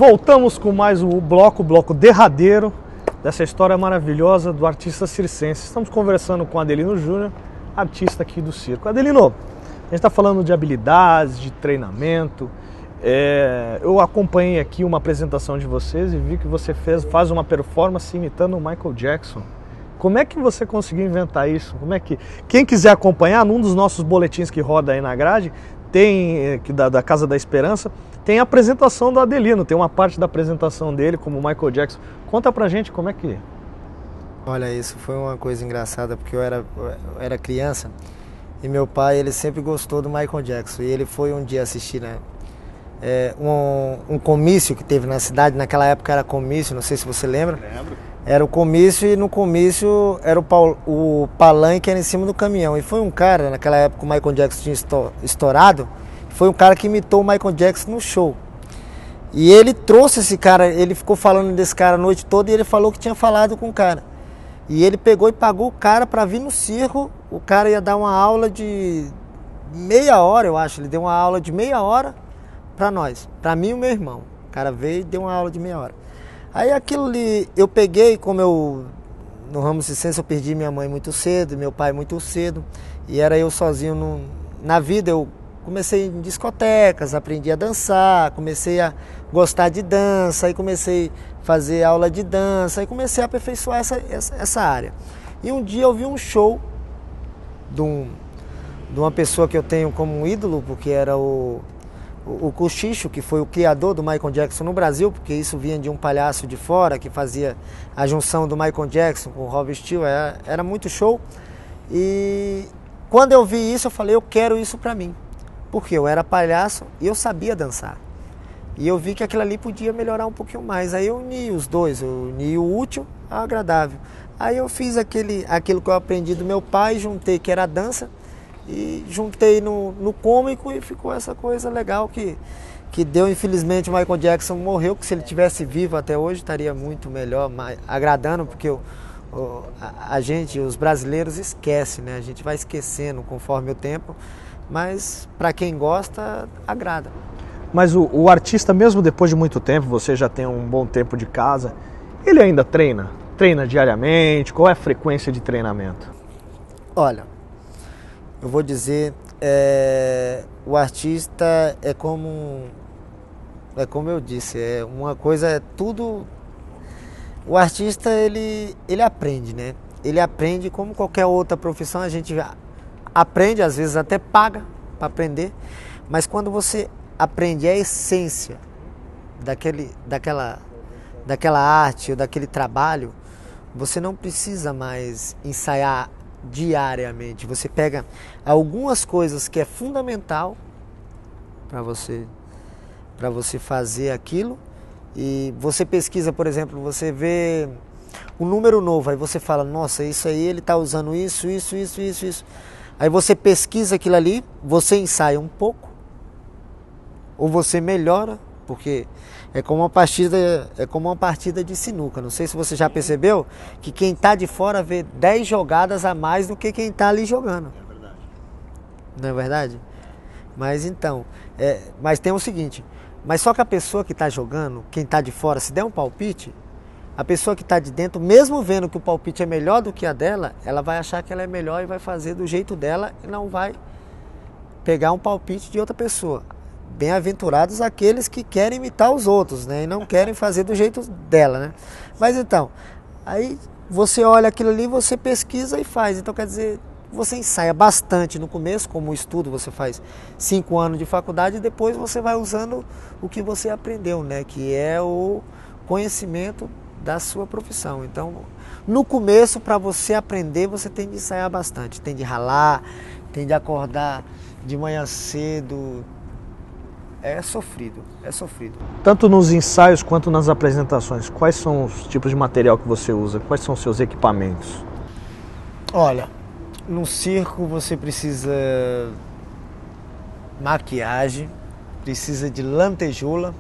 Voltamos com mais o bloco derradeiro dessa história maravilhosa do artista circense. Estamos conversando com Adelino Júnior, artista aqui do circo. Adelino, a gente está falando de habilidades, de treinamento. Eu acompanhei aqui uma apresentação de vocês e vi que você faz uma performance imitando o Michael Jackson. Como é que você conseguiu inventar isso? Quem quiser acompanhar, num dos nossos boletins que roda aí na grade, tem da Casa da Esperança, tem a apresentação do Adelino, tem uma parte da apresentação dele como Michael Jackson. Conta pra gente como é que... Olha, isso foi uma coisa engraçada, porque eu era criança e meu pai, ele sempre gostou do Michael Jackson. E ele foi um dia assistir, né, um comício que teve na cidade. Naquela época era comício, não sei se você lembra. Lembro. Era o comício e no comício era o palanque era em cima do caminhão. E foi um cara, naquela época o Michael Jackson tinha estourado, foi um cara que imitou o Michael Jackson no show. E ele trouxe esse cara, ele ficou falando desse cara a noite toda e ele falou que tinha falado com o cara. E ele pegou e pagou o cara para vir no circo. O cara ia dar uma aula de meia hora, eu acho. Ele deu uma aula de meia hora para nós, para mim e o meu irmão. O cara veio e deu uma aula de meia hora. Aí aquilo ali, eu peguei, como eu, no ramo circense, eu perdi minha mãe muito cedo, meu pai muito cedo, e era eu sozinho na vida. Eu comecei em discotecas, aprendi a dançar, comecei a gostar de dança, aí comecei a fazer aula de dança, aí comecei a aperfeiçoar essa área. E um dia eu vi um show de uma pessoa que eu tenho como um ídolo, porque era o Cochicho, que foi o criador do Michael Jackson no Brasil, porque isso vinha de um palhaço de fora que fazia a junção do Michael Jackson com o Rob Steele, era muito show. E quando eu vi isso, eu falei, eu quero isso pra mim, porque eu era palhaço e eu sabia dançar. E eu vi que aquilo ali podia melhorar um pouquinho mais. Aí eu uni os dois, eu uni o útil ao agradável. Aí eu fiz aquilo que eu aprendi do meu pai, juntei que era a dança, e juntei no cômico e ficou essa coisa legal que deu. Infelizmente o Michael Jackson morreu, que se ele tivesse vivo até hoje estaria muito melhor, agradando, porque a gente, os brasileiros, esquece, né? A gente vai esquecendo conforme o tempo, mas para quem gosta, agrada. Mas o artista, mesmo depois de muito tempo, você já tem um bom tempo de casa, ele ainda treina? Treina diariamente? Qual é a frequência de treinamento? Olha, eu vou dizer, o artista é como eu disse, uma coisa, é tudo. O artista, ele aprende, né? Ele aprende como qualquer outra profissão, a gente aprende, às vezes até paga para aprender, mas quando você aprende a essência daquela arte ou daquele trabalho, você não precisa mais ensaiar diariamente. Você pega algumas coisas que é fundamental para você fazer aquilo, e você pesquisa, por exemplo, você vê um número novo, aí você fala, nossa, isso aí ele está usando isso. Aí você pesquisa aquilo ali, você ensaia um pouco, ou você melhora, porque é como uma partida de sinuca. Não sei se você já percebeu que quem está de fora vê 10 jogadas a mais do que quem está ali jogando. É verdade. Não é verdade? Mas então, mas tem o seguinte, mas só que a pessoa que está jogando, quem está de fora, se der um palpite, a pessoa que está de dentro, mesmo vendo que o palpite é melhor do que a dela, ela vai achar que ela é melhor e vai fazer do jeito dela e não vai pegar um palpite de outra pessoa. Bem-aventurados aqueles que querem imitar os outros, né? E não querem fazer do jeito dela, né? Mas então, aí você olha aquilo ali, você pesquisa e faz. Então, quer dizer, você ensaia bastante no começo, como estudo, você faz 5 anos de faculdade e depois você vai usando o que você aprendeu, né? Que é o conhecimento da sua profissão. Então, no começo, para você aprender, você tem de ensaiar bastante, tem de ralar, tem de acordar de manhã cedo. É sofrido. Tanto nos ensaios quanto nas apresentações, quais são os tipos de material que você usa? Quais são os seus equipamentos? Olha, no circo você precisa maquiagem, precisa de lantejoula,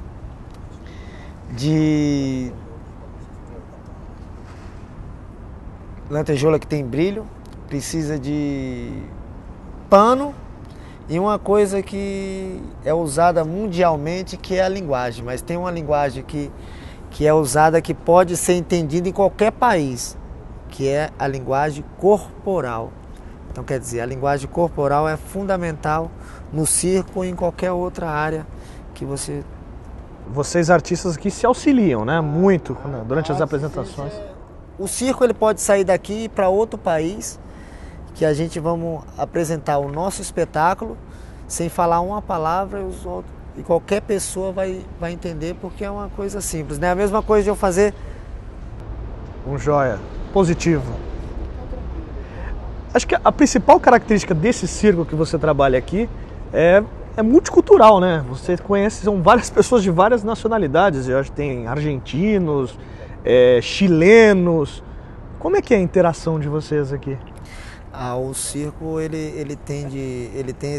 lantejoula que tem brilho, precisa de pano E uma coisa que é usada mundialmente, que é a linguagem, mas tem uma linguagem que é usada, que pode ser entendida em qualquer país, que é a linguagem corporal. Então, quer dizer, a linguagem corporal é fundamental no circo ou em qualquer outra área que você... Vocês artistas aqui se auxiliam, né? Muito, né? Durante as apresentações. O circo ele pode sair daqui e ir para outro país, que a gente vamos apresentar o nosso espetáculo sem falar uma palavra e qualquer pessoa vai entender, porque é uma coisa simples, né? A mesma coisa de eu fazer... Um joia positivo. Acho que a principal característica desse circo que você trabalha aqui é multicultural, né? Você conhece, são várias pessoas de várias nacionalidades. Eu acho que tem argentinos, chilenos. Como é que é a interação de vocês aqui? O circo ele tem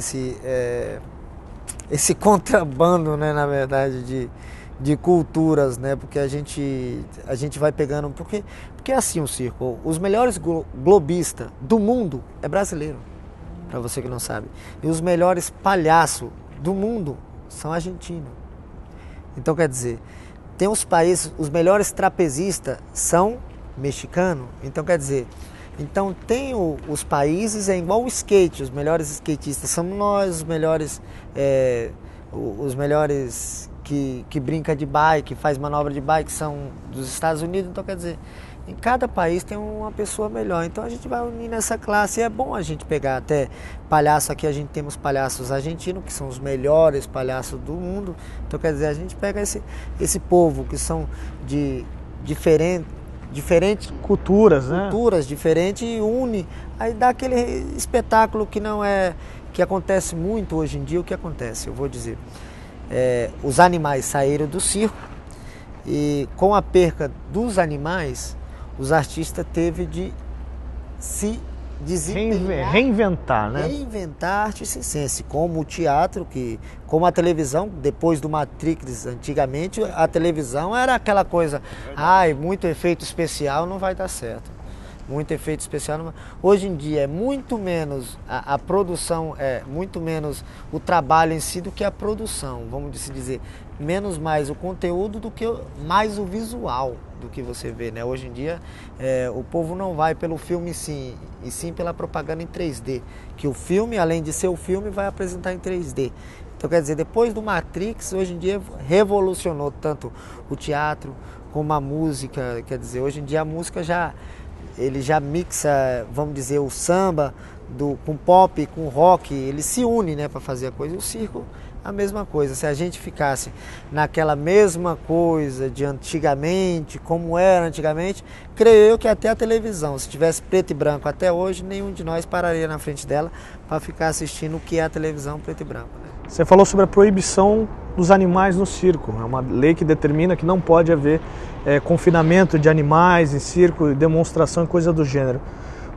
esse contrabando, né, na verdade, de culturas, né? Porque a gente vai pegando, porque é assim o circo. Os melhores globistas do mundo é brasileiro, para você que não sabe. E os melhores palhaços do mundo são argentinos. Então, quer dizer, tem os países, os melhores trapezistas são mexicanos. Então, quer dizer, tem os países, é igual o skate, os melhores skatistas somos nós, os melhores que brinca de bike, faz manobra de bike são dos Estados Unidos. Então, quer dizer, em cada país tem uma pessoa melhor. Então a gente vai unir nessa classe. E é bom a gente pegar até palhaço. Aqui a gente temos palhaços argentinos, que são os melhores palhaços do mundo. Então, quer dizer, a gente pega esse povo que são de diferentes culturas, né? Culturas diferentes, e une. Aí dá aquele espetáculo que acontece muito hoje em dia. O que acontece? Eu vou dizer. Os animais saíram do circo, e com a perca dos animais, os artistas teve de se reinventar, né? Reinventar a arte circense, como o teatro, como a televisão. Depois do Matrix, antigamente, a televisão era aquela coisa, muito efeito especial não vai dar certo. Muito efeito especial. Hoje em dia é muito menos a produção, muito menos o trabalho em si do que a produção, vamos dizer. Menos mais o conteúdo do que mais o visual do que você vê, né? Hoje em dia o povo não vai pelo filme sim, e sim pela propaganda em 3D. Que o filme, além de ser o filme, vai apresentar em 3D. Então, quer dizer, depois do Matrix, hoje em dia revolucionou tanto o teatro como a música. Quer dizer, hoje em dia a música ele já mixa, vamos dizer, o samba com pop, com rock, ele se une, né, para fazer a coisa. E o circo, a mesma coisa. Se a gente ficasse naquela mesma coisa de antigamente, como era antigamente, creio eu que até a televisão, se tivesse preto e branco até hoje, nenhum de nós pararia na frente dela para ficar assistindo o que é a televisão preto e branco, né? Você falou sobre a proibição dos animais no circo. É uma lei que determina que não pode haver confinamento de animais em circo, demonstração e coisa do gênero.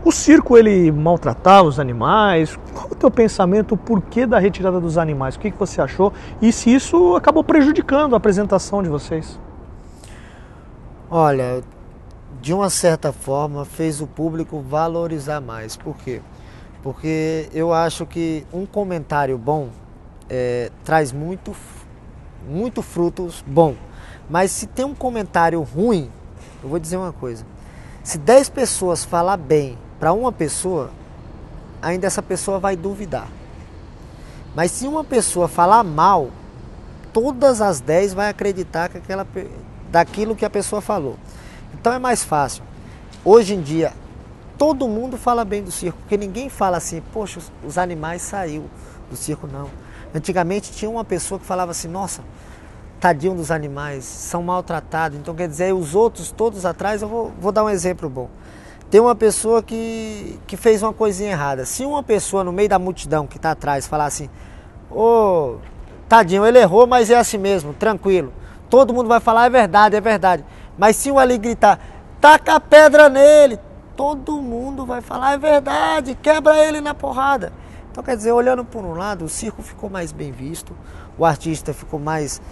O circo, ele maltratava os animais? Qual é o teu pensamento, o porquê da retirada dos animais? O que você achou? E se isso acabou prejudicando a apresentação de vocês? Olha, de uma certa forma fez o público valorizar mais. Por quê? Porque eu acho que um comentário bom traz muito frutos bom. Mas se tem um comentário ruim, eu vou dizer uma coisa. Se 10 pessoas falar bem para uma pessoa, ainda essa pessoa vai duvidar. Mas se uma pessoa falar mal, todas as 10 vai acreditar daquilo que a pessoa falou. Então é mais fácil. Hoje em dia, todo mundo fala bem do circo, porque ninguém fala assim, poxa, os animais saíram do circo, não. Antigamente tinha uma pessoa que falava assim, nossa, tadinho dos animais, são maltratados. Então, quer dizer, os outros todos atrás, eu vou dar um exemplo bom. Tem uma pessoa que fez uma coisinha errada. Se uma pessoa no meio da multidão que está atrás falar assim, tadinho, ele errou, mas é assim mesmo, tranquilo. Todo mundo vai falar, é verdade, é verdade. Mas se um ali gritar, taca a pedra nele, todo mundo vai falar, é verdade, quebra ele na porrada. Então, quer dizer, olhando por um lado, o circo ficou mais bem visto, o artista ficou mais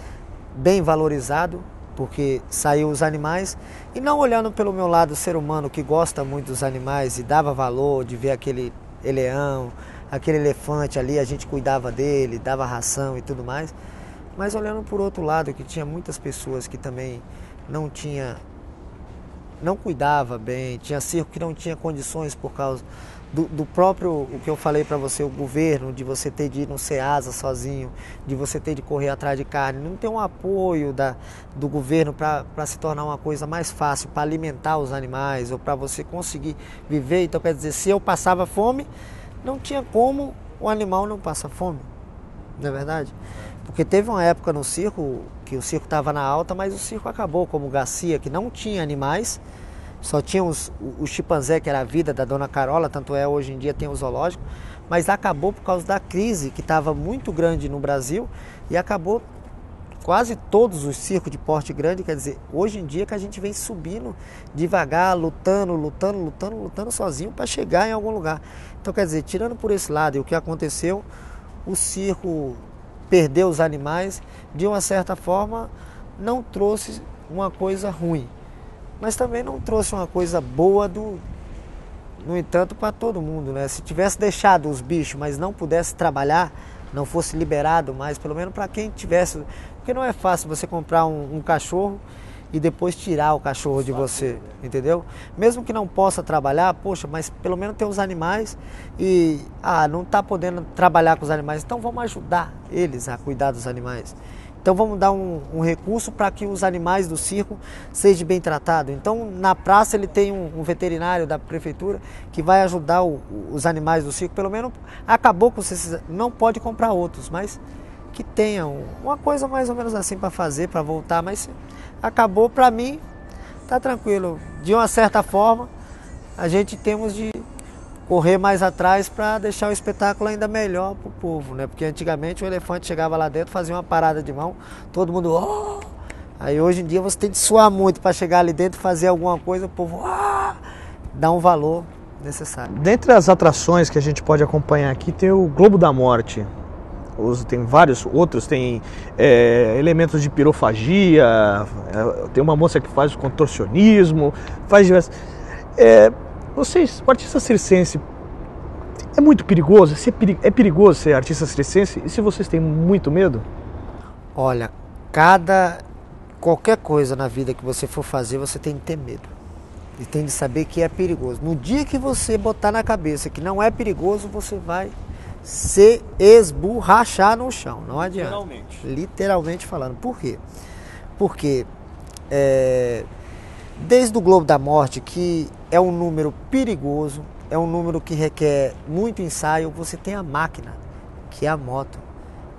bem valorizado, porque saiu os animais, e não olhando pelo meu lado ser humano que gosta muito dos animais e dava valor de ver aquele leão, aquele elefante ali, a gente cuidava dele, dava ração e tudo mais. Mas olhando por outro lado, que tinha muitas pessoas que também não cuidava bem, tinha circo que não tinha condições por causa do próprio, o que eu falei para você, o governo, de você ter de ir no Ceasa sozinho, de você ter de correr atrás de carne, não ter um apoio do governo para se tornar uma coisa mais fácil, para alimentar os animais, ou para você conseguir viver. Então, quer dizer, se eu passava fome, não tinha como o animal não passar fome, não é verdade? Porque teve uma época no circo, que o circo estava na alta, mas o circo acabou, como o Garcia, que não tinha animais, só tinha o chimpanzé, que era a vida da Dona Carola, tanto é hoje em dia tem o zoológico, mas acabou por causa da crise que estava muito grande no Brasil e acabou quase todos os circos de porte grande. Quer dizer, hoje em dia que a gente vem subindo devagar, lutando sozinho para chegar em algum lugar. Então, quer dizer, tirando por esse lado e o que aconteceu, o circo perdeu os animais, de uma certa forma não trouxe uma coisa ruim, mas também não trouxe uma coisa boa, no entanto, para todo mundo, né? Se tivesse deixado os bichos, mas não pudesse trabalhar, não fosse liberado mais, pelo menos para quem tivesse, porque não é fácil você comprar um cachorro e depois tirar o cachorro de você, entendeu? Mesmo que não possa trabalhar, poxa, mas pelo menos tem os animais e, não está podendo trabalhar com os animais, então vamos ajudar eles a cuidar dos animais. Então vamos dar um recurso para que os animais do circo sejam bem tratados. Então na praça ele tem um veterinário da prefeitura que vai ajudar os animais do circo. Pelo menos acabou com você, não pode comprar outros, mas que tenham uma coisa mais ou menos assim para fazer, para voltar. Mas acabou, para mim, tá tranquilo. De uma certa forma, a gente temos de correr mais atrás para deixar o espetáculo ainda melhor para o povo, né? Porque antigamente o elefante chegava lá dentro, fazia uma parada de mão, todo mundo... Oh! Aí hoje em dia você tem de suar muito para chegar ali dentro e fazer alguma coisa, o povo dá um valor necessário. Dentre as atrações que a gente pode acompanhar aqui tem o Globo da Morte. Tem vários outros, tem elementos de pirofagia, tem uma moça que faz o contorcionismo, faz diversas... Vocês, o artista circense, é muito perigoso? É perigoso ser artista circense? E se vocês têm muito medo? Olha, qualquer coisa na vida que você for fazer, você tem que ter medo. E tem de saber que é perigoso. No dia que você botar na cabeça que não é perigoso, você vai se esborrachar no chão. Não adianta. Literalmente falando. Por quê? Porque desde o Globo da Morte, que é um número perigoso, é um número que requer muito ensaio, você tem a máquina, que é a moto.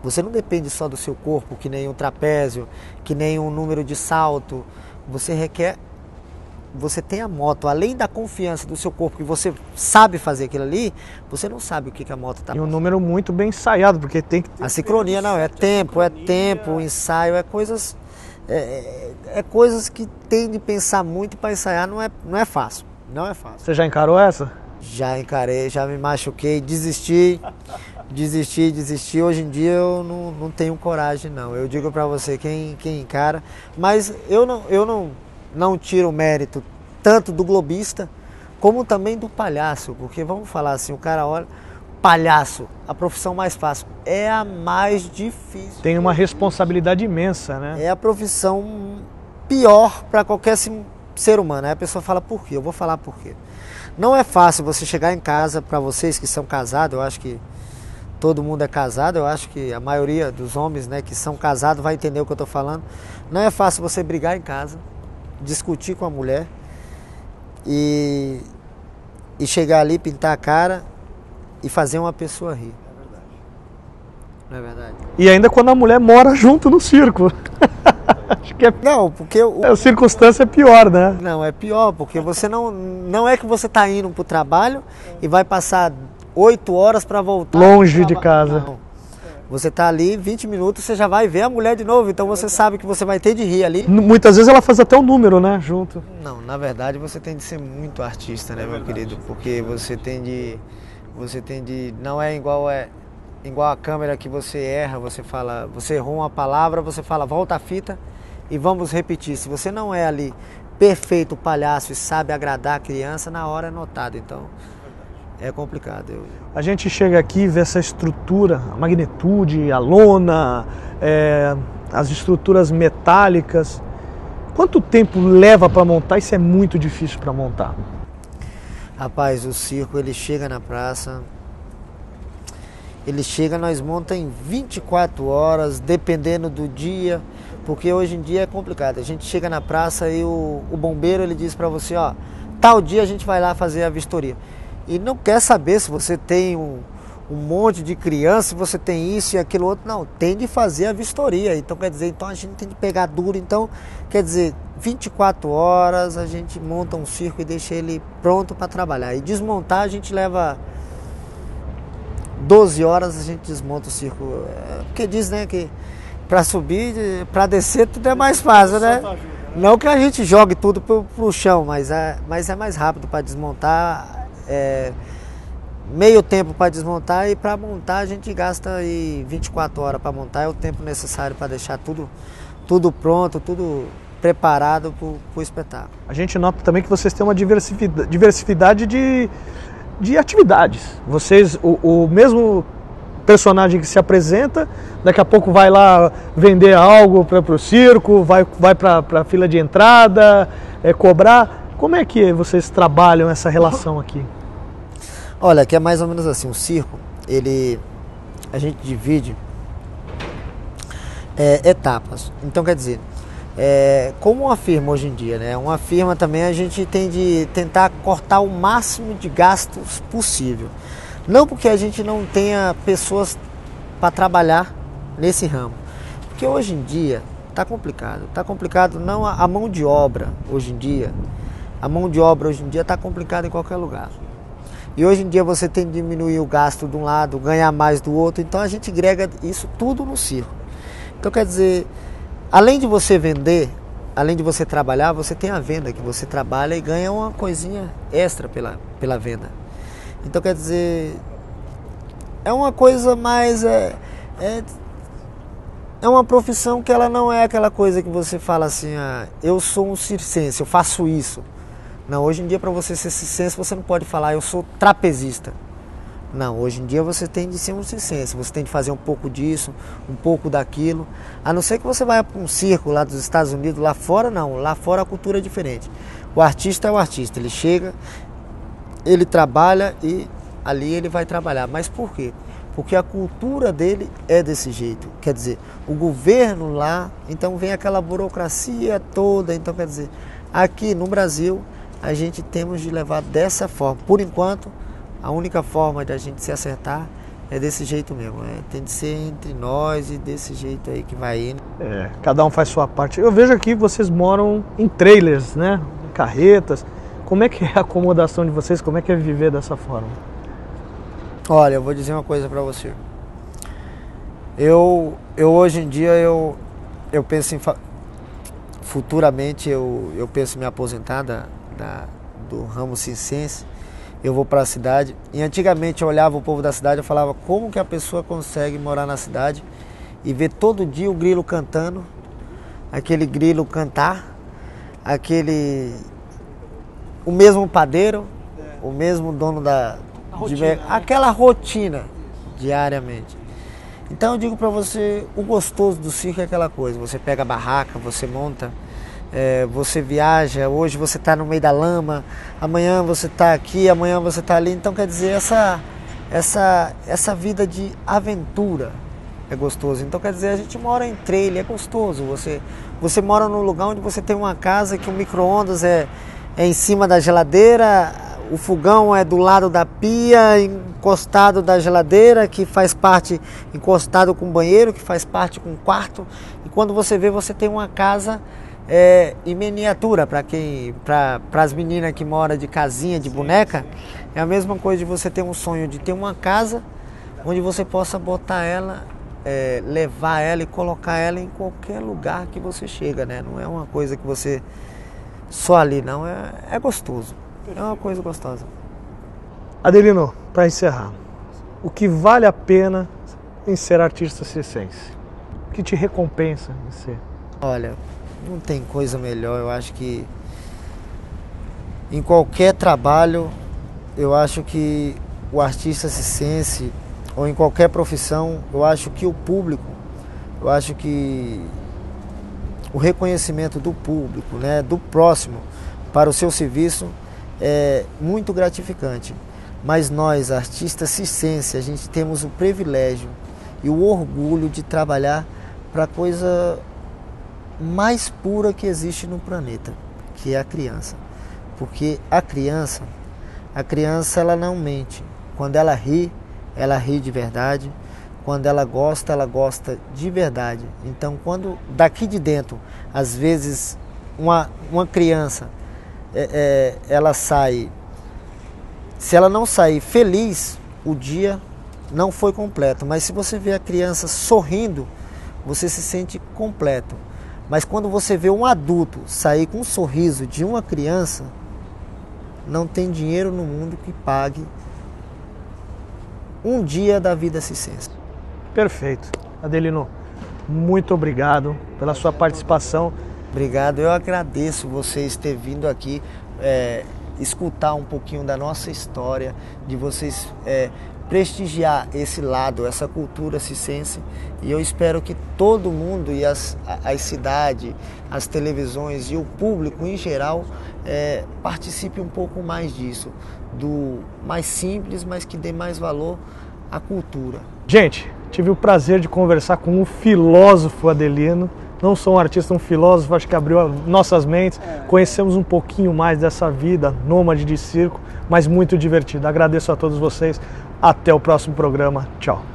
Você não depende só do seu corpo, que nem um trapézio, que nem um número de salto. Você tem a moto, além da confiança do seu corpo, que você sabe fazer aquilo ali, você não sabe o que a moto está. E um número muito bem ensaiado, porque tem que ter... A sincronia não, é tempo, o ensaio, é coisas... coisas que tem de pensar muito para ensaiar, não é fácil. Não é fácil. Você já encarou essa? Já encarei, já me machuquei, desisti. Hoje em dia eu não tenho coragem, não. Eu digo para você, quem encara. Mas eu não tiro o mérito tanto do globista, como também do palhaço. Porque vamos falar assim, o cara olha... Palhaço, a profissão mais fácil, é a mais difícil. Tem uma responsabilidade imensa, né? É a profissão pior para qualquer ser humano. Aí a pessoa fala por quê? Eu vou falar por quê. Não é fácil você chegar em casa, para vocês que são casados, eu acho que todo mundo é casado, eu acho que a maioria dos homens, né, que são casados vai entender o que eu estou falando. Não é fácil você brigar em casa, discutir com a mulher e chegar ali, pintar a cara e fazer uma pessoa rir. É verdade. Não é verdade? E ainda quando a mulher mora junto no circo. Acho que não, porque a circunstância é pior, né? Não, é pior, porque você não é que você está indo para o trabalho e vai passar 8 horas para voltar. Longe de casa. Não. Você está ali 20 minutos, você já vai ver a mulher de novo, então você sabe que você vai ter de rir ali. Muitas vezes ela faz até um número, né, junto. Não, na verdade você tem de ser muito artista, né, meu querido? Porque você tem de... não é igual a câmera que você erra, você errou uma palavra, você fala volta a fita e vamos repetir. Se você não é ali perfeito palhaço e sabe agradar a criança, na hora é notado. Então é complicado. A gente chega aqui e vê essa estrutura, a magnitude, a lona, as estruturas metálicas. Quanto tempo leva para montar? Isso é muito difícil para montar. Rapaz, o circo, ele chega na praça, nós montamos em 24 horas, dependendo do dia, porque hoje em dia é complicado. A gente chega na praça e o bombeiro, ele diz para você, ó, tal dia a gente vai lá fazer a vistoria. E não quer saber se você tem um monte de criança, se você tem isso e aquilo outro. Não, tem de fazer a vistoria. Então, quer dizer, então a gente tem de pegar duro. Então, quer dizer, 24 horas a gente monta um circo e deixa ele pronto para trabalhar. E desmontar a gente leva 12 horas, a gente desmonta o circo. Porque diz, né, que para subir, para descer, tudo é mais fácil, né? Não que a gente jogue tudo pro chão, mas é mais rápido para desmontar. Meio tempo para desmontar, e para montar a gente gasta aí 24 horas para montar, é o tempo necessário para deixar tudo pronto, tudo preparado para o espetáculo. A gente nota também que vocês têm uma diversidade de atividades. Vocês, o mesmo personagem que se apresenta, daqui a pouco vai lá vender algo para o circo, vai para a fila de entrada, cobrar. Como é que vocês trabalham essa relação aqui? Olha, aqui é mais ou menos assim, o circo, a gente divide etapas. Então, quer dizer, como uma firma hoje em dia, né? Uma firma também a gente tem de tentar cortar o máximo de gastos possível. Não porque a gente não tenha pessoas para trabalhar nesse ramo. Porque hoje em dia está complicado. Está complicado não a mão de obra hoje em dia. A mão de obra hoje em dia está complicada em qualquer lugar. E hoje em dia você tem que diminuir o gasto de um lado, ganhar mais do outro. Então a gente agrega isso tudo no circo. Então quer dizer, além de você vender, além de você trabalhar, você tem a venda, que você trabalha e ganha uma coisinha extra pela venda. Então quer dizer, é uma coisa mais... É uma profissão que ela não é aquela coisa que você fala assim, eu sou um circense, eu faço isso. Não, hoje em dia para você ser circense você não pode falar, eu sou trapezista. Não, hoje em dia você tem de ser um circense, você tem de fazer um pouco disso, um pouco daquilo. A não ser que você vá para um circo lá dos Estados Unidos, lá fora não, lá fora a cultura é diferente. O artista é o artista, ele chega, ele trabalha e ali ele vai trabalhar. Mas por quê? Porque a cultura dele é desse jeito. Quer dizer, o governo lá, então vem aquela burocracia toda. Então quer dizer, aqui no Brasil a gente temos de levar dessa forma. Por enquanto, a única forma de a gente se acertar é desse jeito mesmo. Tem de ser entre nós e desse jeito aí que vai indo. Cada um faz sua parte. Eu vejo aqui que vocês moram em trailers, né? Em carretas. Como é que é a acomodação de vocês? Como é que é viver dessa forma? Olha, eu vou dizer uma coisa pra você. Eu hoje em dia, eu penso em... Futuramente eu penso em me aposentar do ramo circense. Eu vou para a cidade. E antigamente eu olhava o povo da cidade, eu falava como que a pessoa consegue morar na cidade e ver todo dia o grilo cantando, aquele grilo cantar, o mesmo padeiro, o mesmo dono aquela rotina diariamente. Então eu digo para você, o gostoso do circo é aquela coisa, você pega a barraca, você monta, você viaja, hoje você está no meio da lama, amanhã você está aqui, amanhã você está ali. Então quer dizer, essa vida de aventura é gostoso. Então quer dizer, a gente mora em trailer, é gostoso. Você mora num lugar onde você tem uma casa que o micro-ondas é em cima da geladeira, o fogão é do lado da pia, encostado da geladeira, que faz parte, encostado com o banheiro, que faz parte com o quarto. E quando você vê, você tem uma casa em miniatura. Para as meninas que moram de casinha, de boneca, é a mesma coisa de você ter um sonho de ter uma casa onde você possa botar ela, levar ela e colocar ela em qualquer lugar que você chega, né? Não é uma coisa que você só ali, não. É gostoso. É uma coisa gostosa. Adelino, para encerrar, o que vale a pena em ser artista circense? O que te recompensa em ser? Olha, não tem coisa melhor. Eu acho que em qualquer trabalho, eu acho que o artista circense, ou em qualquer profissão, eu acho que o público, eu acho que o reconhecimento do público, né, do próximo, para o seu serviço é muito gratificante. Mas nós, artistas circenses, a gente temos o privilégio e o orgulho de trabalhar para a coisa mais pura que existe no planeta, que é a criança. Porque a criança ela não mente. Quando ela ri de verdade. Quando ela gosta de verdade. Então, quando daqui de dentro, às vezes, uma criança, ela sai, se ela não sair feliz, o dia não foi completo. Mas se você vê a criança sorrindo, você se sente completo. Mas quando você vê um adulto sair com um sorriso de uma criança, não tem dinheiro no mundo que pague um dia da vida circense. Perfeito. Adelino, muito obrigado pela sua participação. Obrigado, eu agradeço vocês terem vindo aqui escutar um pouquinho da nossa história, de vocês prestigiar esse lado, essa cultura circense, e eu espero que todo mundo e as cidades, as televisões e o público em geral participe um pouco mais disso, do mais simples, mas que dê mais valor à cultura. Gente, tive o prazer de conversar com o filósofo Adelino. Não sou um artista, um filósofo, acho que abriu nossas mentes. Conhecemos um pouquinho mais dessa vida nômade de circo, mas muito divertida. Agradeço a todos vocês. Até o próximo programa. Tchau.